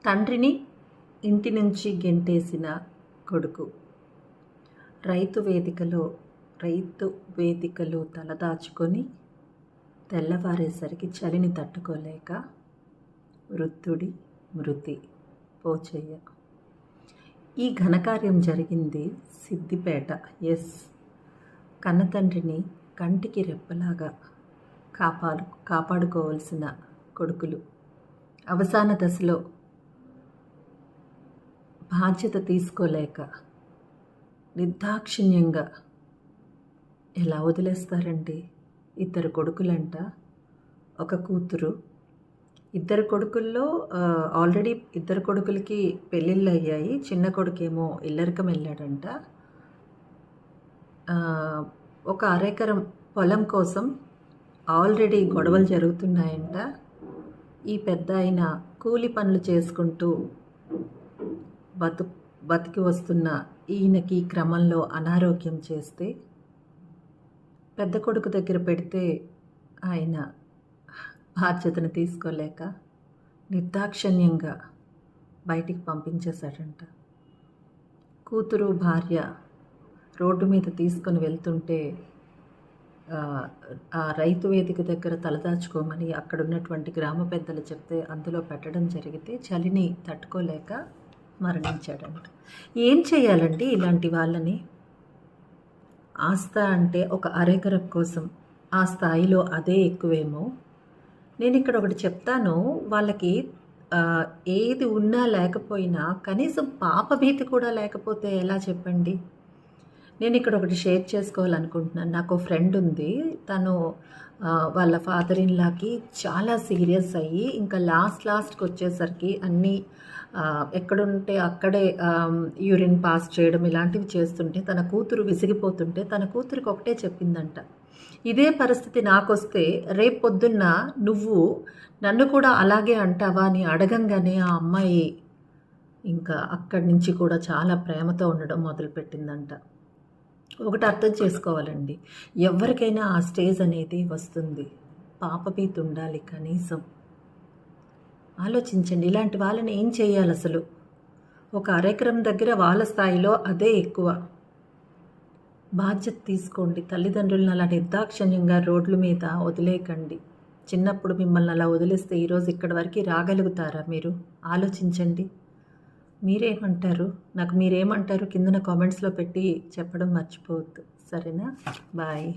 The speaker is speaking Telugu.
తండ్రిని ఇంటి నుంచి గెంటేసిన కొడుకు. రైతు వేదికలో తలదాచుకొని తెల్లవారేసరికి చలిని తట్టుకోలేక వృద్ధుడి మృతి. పోచయ్య. ఈ ఘనకార్యం జరిగింది సిద్దిపేట. కన్నతండ్రిని కంటికి రెప్పలాగా కాపాడుకోవాల్సిన కొడుకులు అవసాన దశలో బాధ్యత తీసుకోలేక నిర్దాక్షిణ్యంగా ఎలా వదిలేస్తారండి? ఇద్దరు కొడుకులంట, ఒక కూతురు. ఇద్దరు కొడుకుల్లో ఆల్రెడీ ఇద్దరు కొడుకులకి పెళ్ళిళ్ళు అయ్యాయి. చిన్న కొడుకేమో ఇల్లరికం వెళ్ళాడంట. ఒక అరెకరం పొలం కోసం ఆల్రెడీ గొడవలు జరుగుతున్నాయంట. ఈ పెద్ద ఆయన కూలి పనులు చేసుకుంటూ బతికి వస్తున్న ఈయనకి క్రమంలో అనారోగ్యం చేస్తే పెద్ద కొడుకు దగ్గర పెడితే ఆయన బాధ్యతను తీసుకోలేక నిర్దాక్షిణ్యంగా బయటికి పంపించేశాడంట. కూతురు భార్య రోడ్డు మీద తీసుకొని వెళ్తుంటే ఆ రైతు వేదిక దగ్గర తలదాచుకోమని అక్కడ ఉన్నటువంటి గ్రామ పెద్దలు చెప్తే అందులో పెట్టడం జరిగితే చలిని తట్టుకోలేక మరణించాడంట. ఏం చేయాలండి ఇలాంటి వాళ్ళని? ఆస్థ అంటే ఒక అరెకరం కోసం ఆ స్థాయిలో అదే ఎక్కువేమో. నేను ఇక్కడ ఒకటి చెప్తాను, వాళ్ళకి ఏది ఉన్నా లేకపోయినా కనీసం పాపభీతి కూడా లేకపోతే ఎలా చెప్పండి? నేను ఇక్కడ ఒకటి షేర్ చేసుకోవాలనుకుంటున్నాను. నాకు ఒక ఫ్రెండ్ ఉంది. తను వాళ్ళ ఫాదర్ ఇన్ లాకి చాలా సీరియస్ అయ్యి ఇంకా లాస్ట్కి వచ్చేసరికి అన్నీ ఎక్కడుంటే అక్కడే యూరిన్ పాస్ చేయడం ఇలాంటివి చేస్తుంటే తన కూతురు విసిగిపోతుంటే తన కూతురికి ఒకటే చెప్పిందంట, ఇదే పరిస్థితి నాకొస్తే రేపు పొద్దున్న నువ్వు నన్ను కూడా అలాగే అంటావా అని అడగంగానే ఆ అమ్మాయి ఇంకా అక్కడి నుంచి కూడా చాలా ప్రేమతో ఉండడం మొదలుపెట్టిందంట. ఒకటి అర్థం చేసుకోవాలండి, ఎవరికైనా ఆ స్టేజ్ అనేది వస్తుంది. పాపభీతి ఉండాలి కనీసం. ఆలోచించండి, ఇలాంటి వాళ్ళని ఏం చేయాలి అసలు? ఒక అరెకరం దగ్గర వాళ్ళ స్థాయిలో అదే ఎక్కువ. బాధ్యత తీసుకోండి. తల్లిదండ్రులను అలా నిర్దాక్షిణ్యంగా రోడ్ల మీద వదిలేయకండి. చిన్నప్పుడు మిమ్మల్ని అలా వదిలేస్తే ఈరోజు ఇక్కడి వరకు రాగలుగుతారా మీరు? ఆలోచించండి. మీరేమంటారు? నాకు మీరేమంటారు కిందన కామెంట్స్లో పెట్టి చెప్పడం మర్చిపోవద్దు. సరేనా? బాయ్.